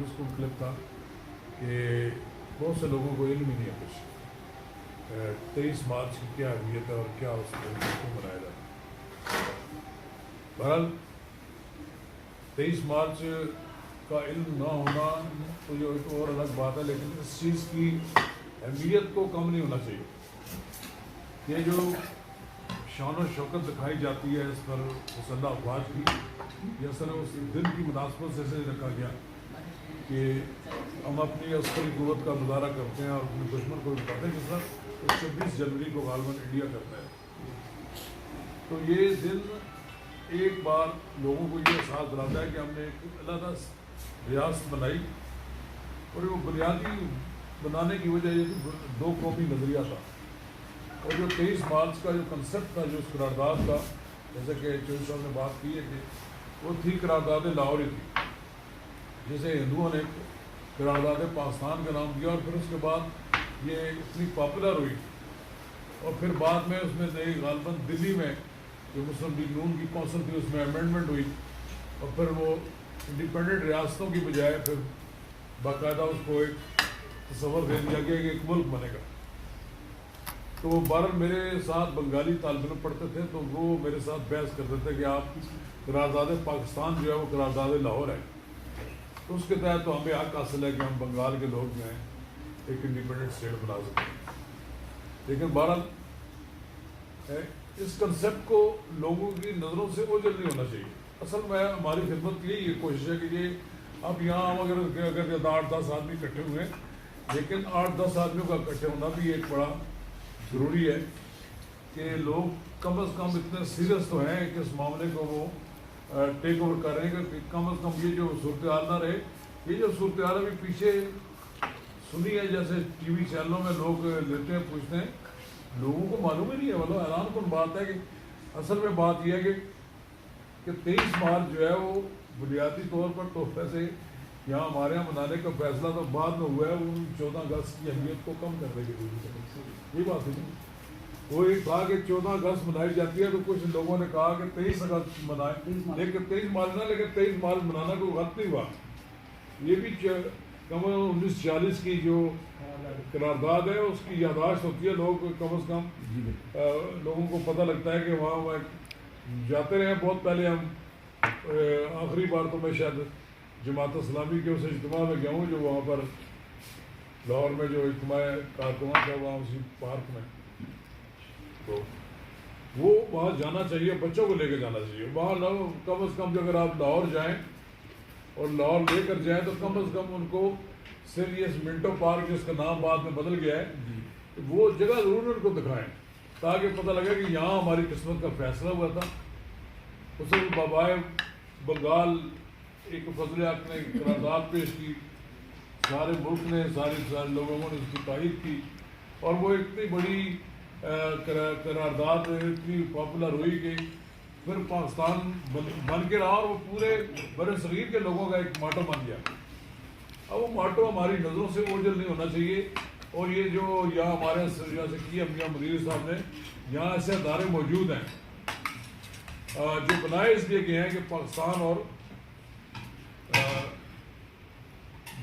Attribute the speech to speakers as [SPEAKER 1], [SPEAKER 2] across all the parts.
[SPEAKER 1] اس کو کلپ تھا کہ بہت سے لوگوں کو علم ہی نہیں ہے کچھ 23 مارچ کی کیا اہمیت ہے اور کیا اس کو منایا جاتا ہے. بہرحال 23 مارچ کا علم نہ ہونا تو جو ایک اور الگ بات ہے، لیکن اس چیز کی اہمیت کو کم نہیں ہونا چاہیے. یہ جو شان و شوکت دکھائی جاتی ہے اس پر مسلح افواج کی، یہ اصل اس دن کی مناسبت سے رکھا گیا کہ ہم اپنی عسکری قوت کا مظاہرہ کرتے ہیں اور اپنے دشمن کو بھی بتاتے ہیں، جس طرح 26 جنوری کو غالباً انڈیا کرتا ہے. تو یہ دن ایک بار لوگوں کو یہ احساس دلاتا ہے کہ ہم نے ایک علیحدہ ریاست بنائی، اور وہ بنیادی بنانے کی وجہ یہ کہ 2 قومی نظریہ تھا. اور جو 23 مارچ کا جو کنسیپٹ تھا، جو اس قرارداد کا، جیسے کہ چودھری صاحب نے بات کی ہے کہ وہ تھی قرارداد لاہور ہی تھی، جسے ہندوؤں نے قرارداد پاکستان کا نام دیا، اور پھر اس کے بعد یہ اتنی پاپولر ہوئی، اور پھر بعد میں اس میں نئی غالباً دلی میں جو مسلم لیگ نون کی کونسل تھی اس میں امینڈمنٹ ہوئی، اور پھر وہ انڈیپینڈنٹ ریاستوں کی بجائے پھر باقاعدہ اس کو ایک تصور دے دیا گیا کہ ایک ملک بنے گا. تو وہ بہرحال میرے ساتھ بنگالی طالب علم پڑھتے تھے، تو وہ میرے ساتھ بحث کرتے تھے کہ آپ قرارداد پاکستان جو ہے وہ قرارداد لاہور ہے، تو اس کے تحت تو ہمیں حق حاصل ہے کہ ہم بنگال کے لوگ جو ہیں ایک انڈیپینڈنٹ اسٹیٹ بنا سکتے ہیں. لیکن بہرحال اس کنسیپٹ کو لوگوں کی نظروں سے اوجھل نہیں ہونا چاہیے. اصل میں ہماری خدمت کی یہ کوشش ہے کہ یہ اب یہاں ہم اگر 8-10 آدمی اکٹھے ہوئے ہیں، لیکن 8-10 آدمیوں کا اکٹھے ہونا بھی ایک بڑا ضروری ہے کہ لوگ کم از کم اتنے سیریس تو ہیں کہ اس معاملے کو وہ ٹیک اوور کر رہے ہیں کہ کم از کم یہ جو صورتحال نہ رہے. یہ جو صورتحال ابھی پیچھے سنی ہے، جیسے ٹی وی چینلوں میں لوگ لیتے ہیں پوچھتے ہیں، لوگوں کو معلوم ہی نہیں ہے. مطلب حیران کن بات ہے کہ اصل میں بات یہ ہے کہ 23 مارچ جو ہے وہ بنیادی طور پر تحفے سے یہاں ہمارے یہاں منانے کا فیصلہ تو بعد میں ہوا ہے، وہ 14 اگست کی اہمیت کو کم کر دے گی. یہ بات نہیں. وہ ایک تھا کہ 14 اگست منائی جاتی ہے، تو کچھ لوگوں نے کہا کہ 23 اگست منائے، لیکن 23 مارچ نہ، لیکن 23 مارچ منانا کوئی غلط نہیں ہوا. یہ بھی کم 1946 کی جو قرارداد ہے اس کی یادداشت ہوتی ہے. لوگ کم از کم لوگوں کو پتہ لگتا ہے کہ وہاں جاتے رہے. بہت پہلے ہم آخری بار تو میں شاید جماعت اسلامی کے اس اجتماع میں گیا ہوں جو وہاں پر لاہور میں جو اجتماع کارکنوں تھا وہاں اسی پارک میں، تو وہ وہاں جانا چاہیے، بچوں کو لے کے جانا چاہیے. وہاں کم از کم جو اگر آپ لاہور جائیں اور لاہور لے کر جائیں تو کم از کم ان کو سیریس منٹو پارک جس کا نام بعد میں بدل گیا ہے، وہ جگہ ضرور ان کو دکھائیں تاکہ پتہ لگے کہ یہاں ہماری قسمت کا فیصلہ ہوا تھا. اس میں بابائے بنگال ایک فضل حق نے قرارداد پیش کی، سارے ملک نے سارے لوگوں نے اس کی تائید کی، اور وہ اتنی بڑی قرارداد اتنی پاپولر ہوئی کہ پھر پاکستان بن کے رہا، اور وہ پورے بر صغیر کے لوگوں کا ایک ماٹو بن گیا. اب وہ ماٹو ہماری نظروں سے اوجھل نہیں ہونا چاہیے. اور یہ جو یہاں ہمارے سے کیا میاں مدیر صاحب نے، یہاں ایسے ادارے موجود ہیں جو بنائے اس لیے گئے ہیں کہ پاکستان اور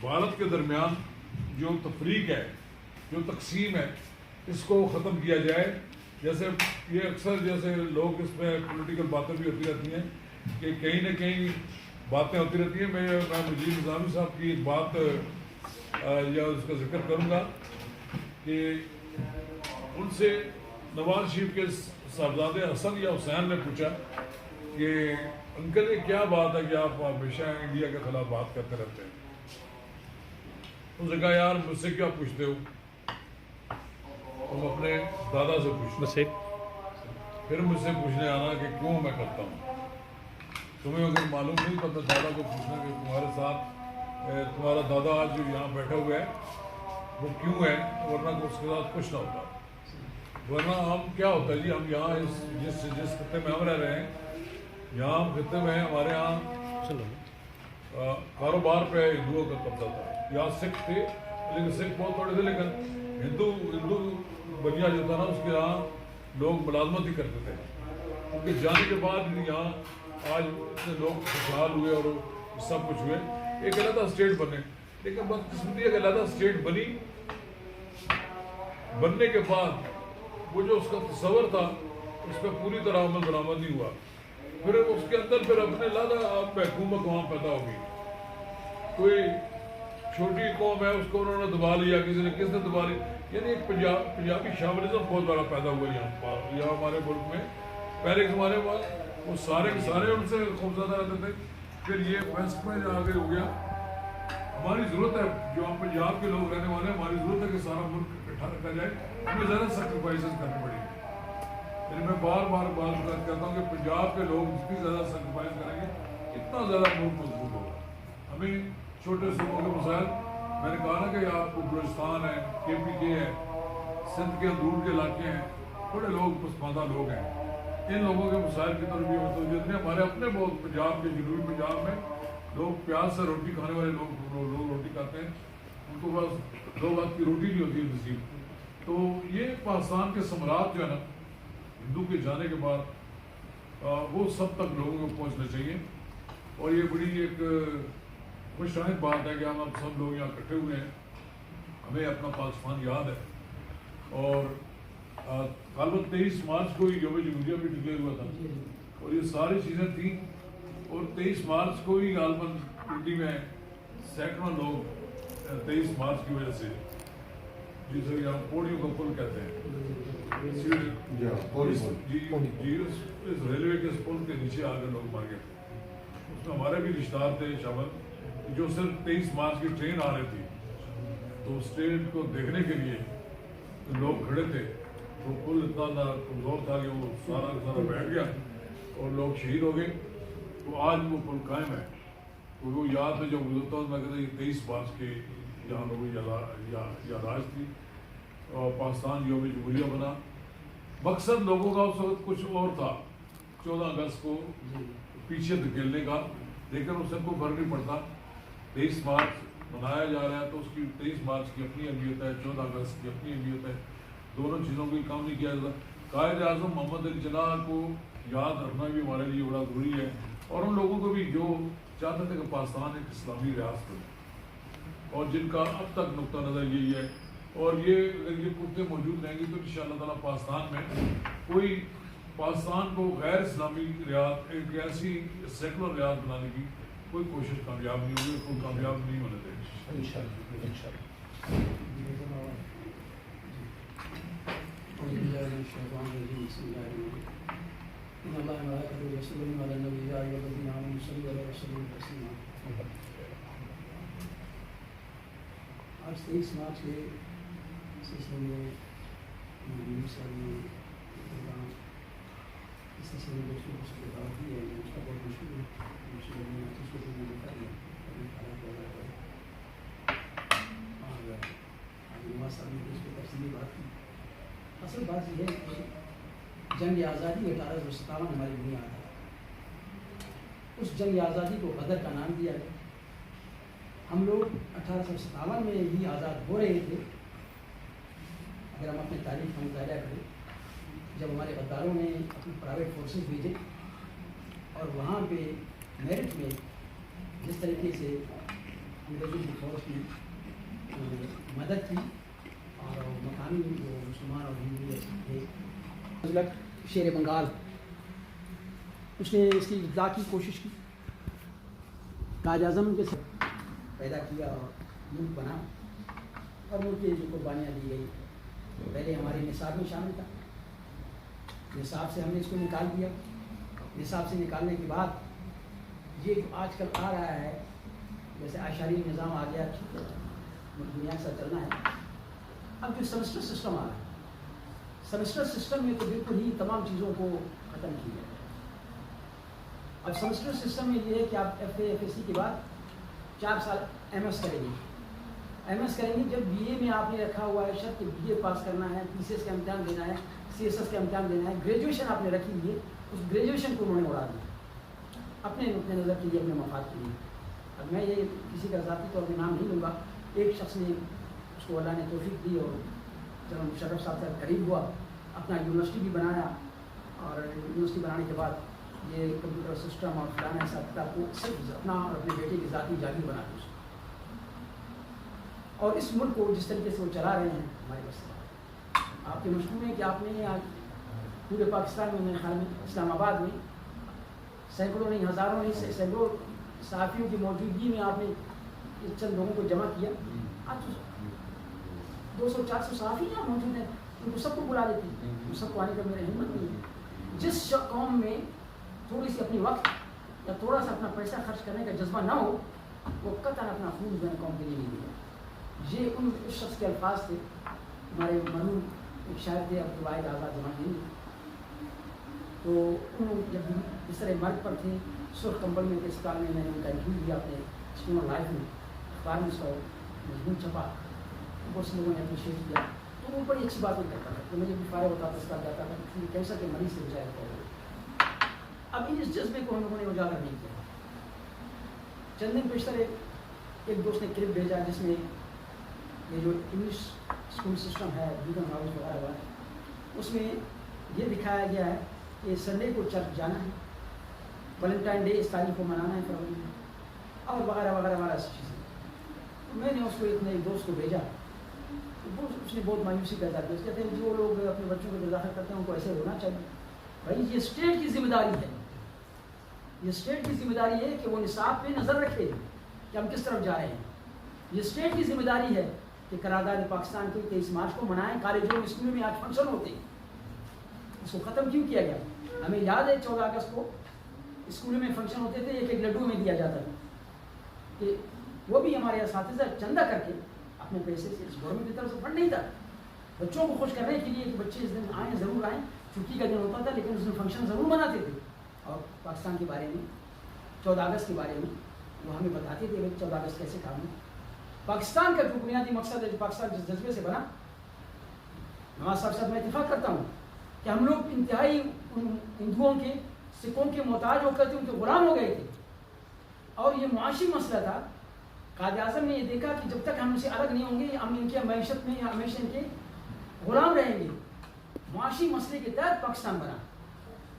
[SPEAKER 1] بھارت کے درمیان جو تفریق ہے، جو تقسیم ہے، اس کو ختم کیا جائے. جیسے یہ اکثر جیسے لوگ اس میں پولیٹیکل باتیں بھی ہوتی رہتی ہیں کہ کہیں نہ کہیں باتیں ہوتی رہتی ہیں. میں مجید نظامی صاحب کی ایک بات یا اس کا ذکر کروں گا کہ ان سے نواز شریف کے صاحبزادے حسن یا حسین نے پوچھا کہ انکل یہ کیا بات ہے کہ آپ ہمیشہ انڈیا کے خلاف بات کرتے رہتے ہیں. اس نے کہا یار مجھ سے کیا پوچھتے ہو، تم اپنے دادا سے پوچھو. پھر مجھ سے پوچھنے آنا کہ کیوں میں کرتا ہوں. تمہیں اگر معلوم نہیں تو اپنے دادا کو پوچھنا کہ تمہارے ساتھ تمہارا دادا آج جو یہاں بیٹھا ہوا ہے وہ کیوں ہے، ورنہ اس کے ساتھ کچھ نہ ہوتا. ورنہ ہم کیا ہوتا ہے جی، ہم یہاں جس خطے میں ہم رہ رہے ہیں، یہاں ہم خطے میں ہمارے یہاں کاروبار پہ ہندوؤں کا قبضہ تھا. یہاں سکھ تھے لیکن سکھ بہت بڑے تھے، لیکن ہندو بنیا جو تھا نا اس کے یہاں لوگ ملازمت ہی کرتے تھے. کیونکہ جانے کے بعد یہاں آج اتنے لوگ خوشحال ہوئے اور سب کچھ ہوئے، ایک علیحدہ اسٹیٹ بنے. لیکن بدقسمتی ایک علیحدہ اسٹیٹ بننے کے بعد وہ جو اس کا تصور تھا اس پہ پوری طرح عمل درآمد نہیں ہوا. پھر اس کے اندر پھر اپنے علیحدہ محکومت وہاں پیدا ہوگی. کوئی چھوٹی قوم ہے اس کو انہوں نے دبا لیا, کس نے دبا لی. یعنی ایک پنجابی شاملزم بہت بڑا پیدا ہوا یہاں ہمارے ملک میں. پہلے زمانے میں وہ سارے ان سے خوفزدہ رہتے تھے. پھر یہ ویسٹ میں آگے ہو گیا. ہماری ضرورت ہے, جو ہم پنجاب کے لوگ رہنے والے ہیں, ہماری ضرورت ہے کہ سارا ملک اکٹھا رکھا جائے. ہمیں زیادہ سیکریفائسز کرنی پڑیں گی. یعنی میں بار کہتا ہوں کہ پنجاب کے لوگ جتنی زیادہ سیکریفائز کریں گے اتنا زیادہ ملک مضبوط ہوگا. ہمیں چھوٹے صوبوں کے مسائل, میں نے کہا نا کہ آپ کو بلوچستان ہے, KPK ہے, سندھ کے دور کے علاقے ہیں, بڑے لوگ پسماندہ لوگ ہیں. ان لوگوں کے مسائل کی طرف بھی توجہ دیں. ہمارے اپنے بہت پنجاب کے جنوبی پنجاب میں لوگ پیاز سے روٹی کھانے والے لوگ روٹی کھاتے ہیں, ان کو بس 2 وقت کی روٹی نہیں ہوتی ہے نصیب. تو یہ پاکستان کے ثمرات جو ہے نا ہندو کے جانے کے بعد وہ سب تک لوگوں کو پہنچنا چاہیے. اور یہ بڑی ایک خوشائند بات ہے کہ ہم اب سب لوگ یہاں اکٹھے ہوئے ہیں. ہمیں اپنا پاکستان یاد ہے. اور غالباً 23 مارچ کو ہی یوم جمہوریہ بھی ڈکلیئر ہوا تھا, اور یہ ساری چیزیں تھیں. اور 23 مارچ کو ہی غالباً پنڈی میں سینکڑوں لوگ 23 مارچ کی وجہ سے, جسے ہم پوڑیوں کا پل کہتے ہیں, اس ریلوے کے اس پل کے نیچے آ کر لوگ مر گئے. اس میں ہمارے بھی رشتہ دار تھے شامل, جو صرف 23 مارچ کی ٹرین آ رہی تھی, تو اس ٹرین کو دیکھنے کے لیے لوگ کھڑے تھے. تو پل اتنا کمزور تھا کہ وہ سارا بیٹھ گیا اور لوگ شہید ہو گئے. تو آج وہ پل قائم ہے. تو وہ یاد میں جو گزرتا ہوں, میں کہتا ہوں 23 مارچ کے یہاں لوگوں کی یاداشت تھی. اور پاکستان یوم جمہوریہ بنا. مقصد لوگوں کا اس وقت کچھ اور تھا, 14 اگست کو پیچھے دھکیلنے کا, لیکن اس سے کوئی فرق نہیں پڑتا. 23 مارچ منایا جا رہا ہے تو اس کی 23 مارچ کی اپنی اہمیت ہے, 14 اگست کی اپنی اہمیت ہے. دونوں چیزوں کو کام نہیں کیا جاتا. قائد اعظم محمد علی جناح کو یاد رکھنا بھی ہمارے لیے بڑا ضروری ہے. اور ان لوگوں کو بھی جو چاہتے تھے کہ پاکستان ایک اسلامی ریاست ہو, اور جن کا اب تک نقطہ نظر یہی ہے. اور یہ اگر یہ پختیں موجود رہیں گی تو انشاءاللہ تعالیٰ پاکستان میں پاکستان کو غیر اسلامی ریاست, ایک ایسی سیکولر ریاست بنانے کی کوئی کوشش کامیاب نہیں ہوگی, کوئی کامیاب نہیں ہونے دیں گے انشاءاللہ.
[SPEAKER 2] آج 23 مارچ کے سلسلے میں اس سلسلے میں دوستوں کو سب دعوت دی ہے. اس کا بہت مشکل اور نواز صاحب نے اس کو تفصیلی بات کی. اصل بات یہ ہے کہ جنگ آزادی 1857 ہماری بنیاد ہے. اس جنگ آزادی کو غدر کا نام دیا گیا. ہم لوگ 1857 میں ہی آزاد ہو رہے تھے. اگر ہم اپنی تاریخ کا مطالعہ کریں, جب ہمارے غداروں نے اپنی پرائیویٹ فورسز بھیجے اور وہاں پہ میرٹ میں جس طریقے سے انگریزوں کی فوج کی مدد کی اور مقامی جو مسلمان اور ہندو تھے, شیر بنگال اس نے اس کی اطلاع کی کوشش کی. قائد اعظم کے ساتھ پیدا کیا اور ملک بنا, اور ملک کی جو قربانیاں دی گئی پہلے ہمارے نصاب میں شامل تھا. نصاب سے ہم نے اس کو نکال دیا. نصاب سے نکالنے کے بعد یہ جو آج کل آ رہا ہے, جیسے عشری نظام آ گیا, دنیا کے ساتھ چلنا ہے. اب جو سیمسٹر سسٹم آ رہا ہے, سیمسٹر سسٹم میں تو بالکل ہی تمام چیزوں کو ختم کیا ہے. اب سیمسٹر سسٹم میں یہ ہے کہ آپ FA/FSC کے بعد 4 سال MS کریں گے. MS کریں گے. جب BA میں آپ نے رکھا ہوا ہے شرط کہ BA پاس کرنا ہے, PCS کا امتحان دینا ہے, CSS کا امتحان دینا ہے, گریجویشن آپ نے رکھی ہوئی ہے, اس گریجویشن کو انہوں نے اڑا دیا اپنے نقطۂ نظر کے لیے, اپنے مفاد کے لیے. اب میں یہ کسی کا ذاتی طور پہ نام نہیں لوں گا. ایک شخص نے اس کو اللہ نے توفیق دی اور جناب مشرف صاحب سے قریب ہوا, اپنا یونیورسٹی بھی بنایا, اور یونیورسٹی بنانے کے بعد یہ کمپیوٹر سسٹم اور فلانا حساب کتاب کو صرف اپنا اور اپنے بیٹے کی ذاتی جاگیر بنا دیں اور اس ملک کو جس طریقے سے وہ چلا رہے ہیں ہمارے پاس آپ کے مشہور ہیں کہ آپ نے پورے پاکستان میں میرے خیال میں اسلام آباد میں سینکڑوں نہیں ہزاروں نہیں سینکڑوں صحافیوں کی موجودگی میں آپ نے چند لوگوں کو جمع کیا. آپ 200-400 صحافی یہاں موجود ہیں, ان کو سب کو بلا لیتے ہیں, ان سب کو آنے کا میرا ہمت نہیں ہے. جس قوم میں تھوڑی سی اپنی وقت یا تھوڑا سا اپنا پیسہ خرچ کرنے کا جذبہ نہ ہو وہ قطعاً اپنا خون جو ہے قوم کے لیے نہیں دے گا. یہ ان اس شخص کے الفاظ تھے. ہمارے مرحوم ایک شاعر تھے عبدالواحد آزاد زمانے میں, تو انہوں جب اس طرح مرگ پر تھے سرخ کمبل میں اسپتال میں نے ان کا انٹرویو لیا اپنے اسکول آف لائف میں, اخبار میں اس کا مضمون چھپا, بہت سے لوگوں نے اپریشیٹ کیا. تو وہ بڑی اچھی بات نہیں کرتا تھا کہ مجھے بھی فارغ ہوتا تھا اسپتال جاتا تھا کینسر کے مریض سے بچایا تھا. اب اس جذبے کو ہم لوگوں نے اجاگر نہیں کیا. چند دن پیشتر ایک دوست نے کلپ بھیجا جس میں یہ جو انگلش اسکول سسٹم ہے بیگم ہاؤس وغیرہ اس میں یہ دکھایا گیا ہے کہ سنڈے کو چرچ جانا ہے, ویلنٹائن ڈے اس تاریخ کو منانا ہے فروری میں, اور وغیرہ وغیرہ وغیرہ ایسی چیزیں. میں نے اس کو ایک نئے دوست کو بھیجا, اس نے بہت مایوسی پیدا کی. اس کہتے ہیں جو لوگ اپنے بچوں کو داخل کرتے ہیں ان کو ایسے ہونا چاہیے. بھائی یہ اسٹیٹ کی ذمہ داری ہے, یہ اسٹیٹ کی ذمہ داری ہے کہ وہ نصاب پہ نظر رکھے کہ ہم کس طرف جا رہے ہیں. یہ اسٹیٹ کی ذمہ داری ہے کہ قرارداد پاکستان کے 23 مارچ کو منائیں. کالجوں میں اسکولوں میں آج فنکشن ہوتے ہیں, اس کو ختم کیوں کیا گیا؟ ہمیں یاد ہے 14 اگست کو اسکولوں میں فنکشن ہوتے تھے, ایک ایک لڈو میں دیا جاتا تھا کہ وہ بھی ہمارے اساتذہ چندہ کر کے اپنے پیسے سے, اس گورنمنٹ کی طرف سے فنڈ نہیں تھا, بچوں کو خوش کرنے کے لیے کہ بچے اس دن آئیں, ضرور آئیں, چھٹی کا دن ہوتا تھا لیکن اس دن فنکشن ضرور مناتے تھے. اور پاکستان کے بارے میں 14 اگست کے بارے میں وہ ہمیں بتاتے تھے کہ 14 اگست کیسے کام ہے. پاکستان کا جو بنیادی مقصد ہے, جو پاکستان جس جذبے سے بنا, نواز صاحب سے میں اتفاق کرتا ہوں کہ ہم لوگ انتہائی ہندوؤں کے سکھوں کے محتاج ہو کر کے ان کے غلام ہو گئے تھے. اور یہ معاشی مسئلہ تھا. قائد اعظم نے یہ دیکھا کہ جب تک ہم سے الگ نہیں ہوں گے ہم ان کی معیشت میں ہمیشہ ان کے غلام رہیں گے. معاشی مسئلے کے تحت پاکستان بنا,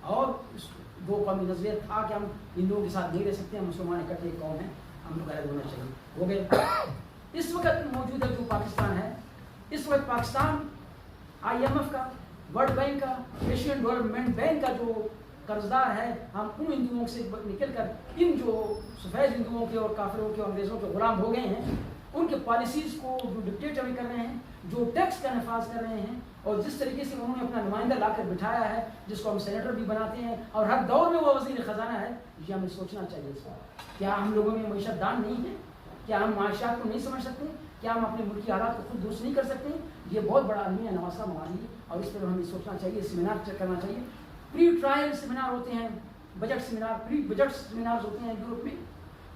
[SPEAKER 2] اور دو قومی نظریہ تھا کہ ہم ہندوؤں کے ساتھ نہیں رہ سکتے, ہم مسلمان اکٹھے ایک قوم ہیں, ہم لوگ الگ ہونا چاہیے. ہو گئے. اس وقت موجودہ جو پاکستان ہے, اس وقت پاکستان IMF کا, ورلڈ بینک کا, ایشین ڈیولپمنٹ بینک کا جو قرضدار ہے. ہم ان ہندوؤں سے نکل کر ان جو سفید ہندوؤں کے اور کافروں کے اور انگریزوں کے غلام ہو گئے ہیں, ان کے پالیسیز کو جو ڈکٹیٹ ابھی کر رہے ہیں, جو ٹیکس کا نفاذ کر رہے ہیں, اور جس طریقے سے انہوں نے اپنا نمائندہ لا کر بٹھایا ہے جس کو ہم سینیٹر بھی بناتے ہیں اور ہر دور میں وہ وزیر خزانہ ہے, یہ ہمیں سوچنا چاہیے. اس بار کیا ہم لوگوں میں معیشت دان نہیں ہے؟ کیا ہم معاشیات کو نہیں سمجھ سکتے؟ کیا ہم اپنے ملکی حالات کو خود درست نہیں کر سکتے؟ یہ بہت بڑا المیہ نواسا معاملہ ہے اور اس پر ہمیں سوچنا چاہیے, سیمینار کرنا چاہیے. پری ٹرائل سیمینار ہوتے ہیں, budget seminar, pre budget seminar ہوتے ہیں یورپ میں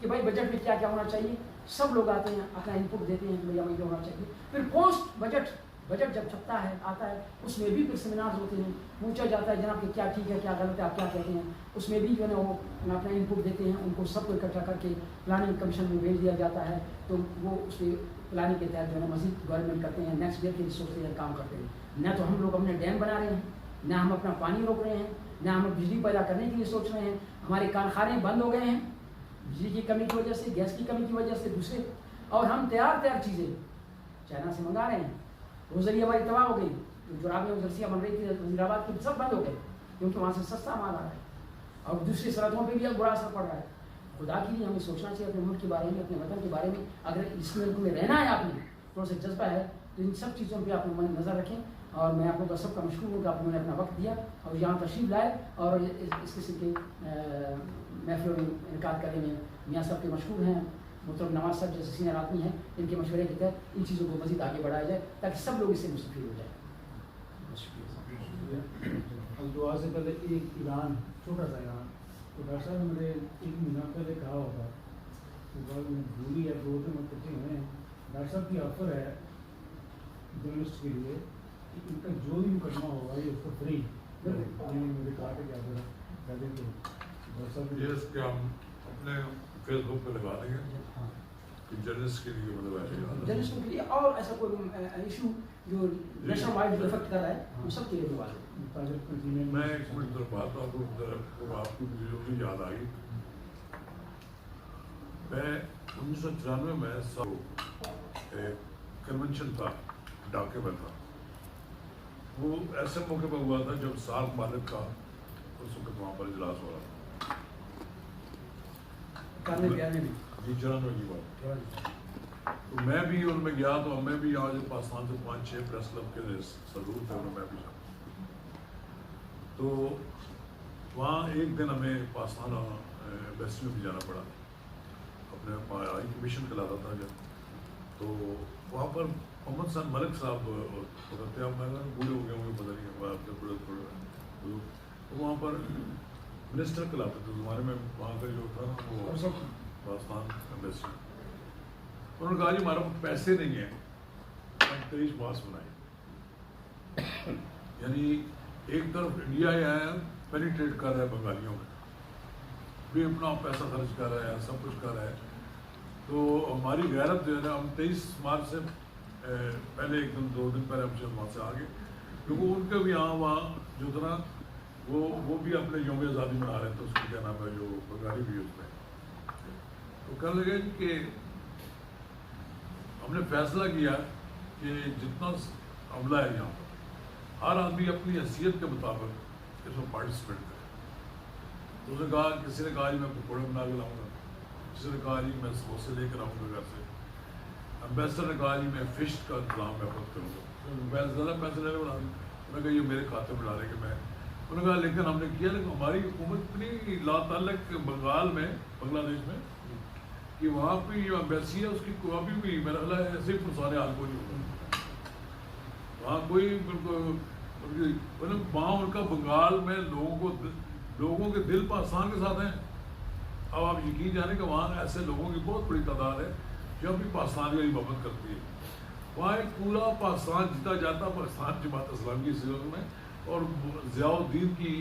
[SPEAKER 2] کہ بھائی بجٹ میں کیا کیا ہونا چاہیے. سب لوگ آتے ہیں, اپنا ان پٹ دیتے ہیں کہ بھائی یہ ہونا چاہیے. پھر پوسٹ بجٹ جب چھپتا ہے آتا ہے اس میں بھی پھر سیمینار ہوتے ہیں, پوچھا جاتا ہے جناب کہ کیا ٹھیک ہے کیا غلط ہے, آپ کیا کہتے ہیں. اس میں بھی جو ہے نا وہ اپنا ان پٹ دیتے ہیں, ان کو سب کو اکٹھا کر کے پلاننگ کمیشن میں بھیج دیا جاتا ہے. تو وہ اس کے پلاننگ کے تحت جو ہے نا مزید گورنمنٹ کرتے ہیں, نیکسٹ ایئر کے لیے سوچتے ہیں, کام کرتے ہیں. نہ تو ہم لوگ اپنے ڈیم بنا رہے ہیں, نہ ہم اپنا پانی روک رہے ہیں, نہ ہم بجلی پیدا کرنے کے لیے سوچ رہے ہیں. ہمارے کارخانے بند ہو گئے ہیں بجلی کی کمی کی وجہ سے, گیس کی کمی کی وجہ سے, دوسرے, اور ہم تیار چیزیں چائنا سے منگا رہے ہیں. روزری ہماری تباہ ہو گئی, جو رابطے میں جرسیاں بن رہی تھی وزیر آباد کی, سب بند ہو گئے کیونکہ وہاں سے سستا مال آ رہا ہے, اور دوسری سرحدوں پہ بھی اب برا اثر پڑ رہا ہے. خدا کے لیے ہمیں سوچنا چاہیے اپنے ملک کے بارے میں, اپنے وطن کے بارے میں. اگر اس ملک میں رہنا ہے آپ نے, تھوڑا سا جذبہ ہے, تو ان سب چیزوں پہ آپ نظر رکھیں. اور میں آپ لوگوں کا سب کا مشکور ہوں کہ آپ نے اپنا وقت دیا اور یہاں تشریف لائے, اور اس قسم کے محفلوں میں انعقاد کرنے میں میاں صاحب کے مشکور ہیں. محترم نواز صاحب جیسے سینئر آدمی ہیں, ان کے مشورے کے تحت ان چیزوں کو مزید آگے بڑھایا جائے تاکہ سب لوگ اس سے مستفید ہو جائیں.
[SPEAKER 3] دعا سے پہلے ایک اعلان, چھوٹا سا اعلان. تو ڈاکٹر صاحب نے مجھے 1 مہینہ پہلے کہا ہوگا, تو بعد میں بھولی یا 2 دن اکٹھے ہوئے ہیں. ڈاکٹر صاحب کی آفر ہے جرنلسٹ کے لیے کہ ان کا جو بھی مقدمہ ہوگا یہ اس کو فری مجھے کہا کہ کیا کر دیں. تو ڈاکٹر صاحب
[SPEAKER 1] یہ اس کے ہم اپنے فیس بک پہ لگا دیں گے کہ جرنلسٹ کے لیے مطلب
[SPEAKER 2] جرنلسٹوں کے لیے اور ایسا کوئی ایشو جو نیشنل وائڈ افیکٹ کر رہا ہے ان سب کے لیے بھی واضح.
[SPEAKER 1] میں ایک منٹ طرف بات آپ کو جو بھی یاد آئی. میں 1994 میں کنونشن تھا ڈھاکے میں تھا. وہ ایسے موقع پہ ہوا تھا جب سارک مالک کا اس وقت وہاں پر اجلاس ہو رہا تھا.
[SPEAKER 2] 91 میں.
[SPEAKER 1] جی 94 کی بات. تو میں بھی ان میں گیا تو میں بھی آج پاکستان سے 5-6 پریس کلب کے ضرور تھے ان میں بھی جاتا. تو وہاں ایک دن ہمیں پاکستان ایمبیسی میں بھی جانا پڑا. اپنے ہائی کمیشن کلاتا تھا جب. تو وہاں پر محمد حسن ملک صاحب ہوتے ہیں. میں بوڑھے ہو گئے ہوں گے پتہ نہیں آپ کے بڑے وہاں پر منسٹر کلاتے تھے زمانے میں. وہاں کا جو تھا نا وہ پاکستان ایمبیسی. انہوں نے کہا جی ہمارے پاس پیسے نہیں ہیں 23 مارچ بنائے. یعنی ایک طرف انڈیا ہے پینیٹریٹ کر رہا ہے بنگالیوں میں بھی, اپنا پیسہ خرچ کر رہا ہے, سب کچھ کر رہا ہے. تو ہماری غیرت جو ہے نا, ہم 23 مارچ سے پہلے ایک دن 2 دن پہلے ہم وہاں سے آگے, کیونکہ ان کے بھی وہاں جو تھا نا وہ بھی اپنے یوم آزادی منا رہے تھے. اس کو کیا نام ہے جو بنگالی بھی اس میں. تو کہنے لگے کہ ہم نے فیصلہ کیا کہ جتنا عملہ ہے یہاں پر ہر آدمی اپنی حیثیت کے مطابق اس میں پارٹیسپیٹ کرے. تو اس نے کہا, کسی نے کہا جی میں پکوڑے بنا کے لاؤں گا, کسی نے کہا جی میں سموسے لے کر آؤں گا گھر سے. امبیسڈر نے کہا جی میں فش کا انتظام میں خود کروں گا. میں زیادہ پیسے لینے والا ہوں. انہوں نے کہا یہ میرے کھاتے میں ڈالے کہ میں. انہوں نے کہا لیکن ہم نے کیا, لیکن ہماری حکومت اتنی لا تعلق بنگال میں, بنگلہ دیش میں, کہ وہاں پہ جو امبیسی ہے اس کی ابھی بھی میرا خیال ہے ایسے ہی سارے حال کو نہیں ہوگا. وہاں کوئی وہاں ان کا بنگال میں لوگوں کے دل پاکستان کے ساتھ ہیں. اب آپ یقین جانیں کہ وہاں ایسے لوگوں کی بہت بڑی تعداد ہے جو بھی پاکستان کی محبت کرتی ہے. وہاں ایک پورا پاکستان جیتا جاتا پاکستان جماعت اسلامی کی سیرت میں. اور ضیاء الدین کی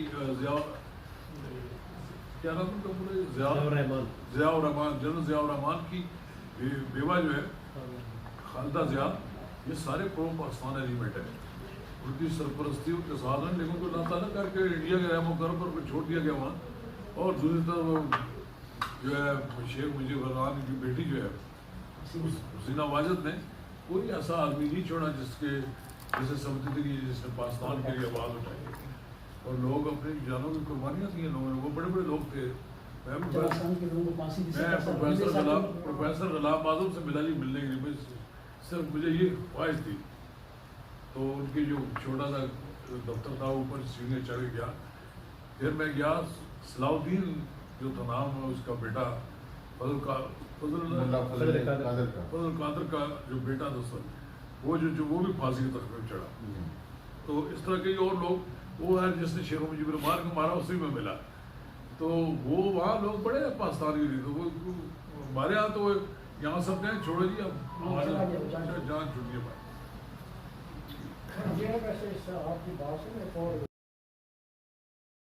[SPEAKER 1] کیا نام ہے پورے ضیاء الرحمان, جنرل ضیاء الرحمان کی بیوہ جو ہے خالدہ ضیاء, یہ سارے پرو پاکستان ایلیمنٹ ہے. ان کی سرپرستی ان کے ساتھ ہیں, لیکن کو اللہ تعالیٰ کر کے انڈیا کے رحم و کرم پر چھوڑ دیا گیا وہاں. اور دوسری طرف جو ہے شیخ مجیب الرحمان کی بیٹی جو ہے حسینہ واجد نے کوئی ایسا آدمی نہیں چھوڑا جسے سمجھتے تھے کہ جس نے پاکستان کے لیے آواز اٹھائی. اور لوگ اپنی جانوں کی قربانیاں دی ہیں لوگوں نے. وہ بڑے بڑے لوگ تھے. میں پروفیسر غلام اعظم سے ملا جی ملنے کے لیے صرف مجھے یہ خواہش تھی. تو ان کی جو چھوٹا سا دفتر تھا اوپر سیڑھیاں چڑھ گیا. پھر میں گیا صلاح الدین جو تھا نام اس کا بیٹا فضل قادر کا جو بیٹا تھا سر, وہ بھی پھانسی کے تخت میں چڑھا. تو اس طرح کے اور لوگ, وہ ہے جس نے شیخ مجیب الرحمان کو مارا اسی میں ملا. تو وہ وہاں لوگ بڑے پاکستان کے لیے. تو وہ ہمارے یہاں تو یہاں سب کہیں چھوڑو جی اب جان چھوٹی ہے.
[SPEAKER 3] یہ ویسے آپ کی بات سے